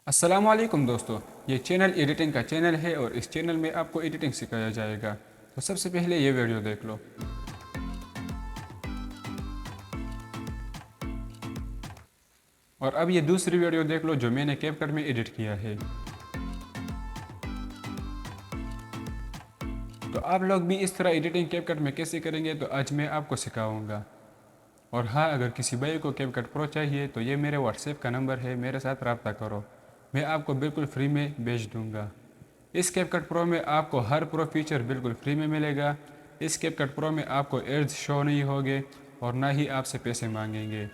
अस्सलाम वालेकुम दोस्तों, ये चैनल एडिटिंग का चैनल है और इस चैनल में आपको एडिटिंग सिखाया जाएगा। तो सबसे पहले ये वीडियो देख लो। और अब ये दूसरी वीडियो देख लो जो मैंने कैपकट में एडिट किया है। तो आप लोग भी इस तरह एडिटिंग कैपकट में कैसे करेंगे तो आज मैं आपको सिखाऊंगा। और हाँ, अगर किसी भाई को कैपकट प्रो चाहिए तो ये मेरे व्हाट्सएप का नंबर है, मेरे साथ रब्ता करो, मैं आपको बिल्कुल फ्री में भेज दूंगा। इस कैपकट प्रो में आपको हर प्रो फीचर बिल्कुल फ्री में मिलेगा। इस कैपकट प्रो में आपको एड्स शो नहीं होंगे और ना ही आपसे पैसे मांगेंगे।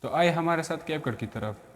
तो आए हमारे साथ कैपकट की तरफ।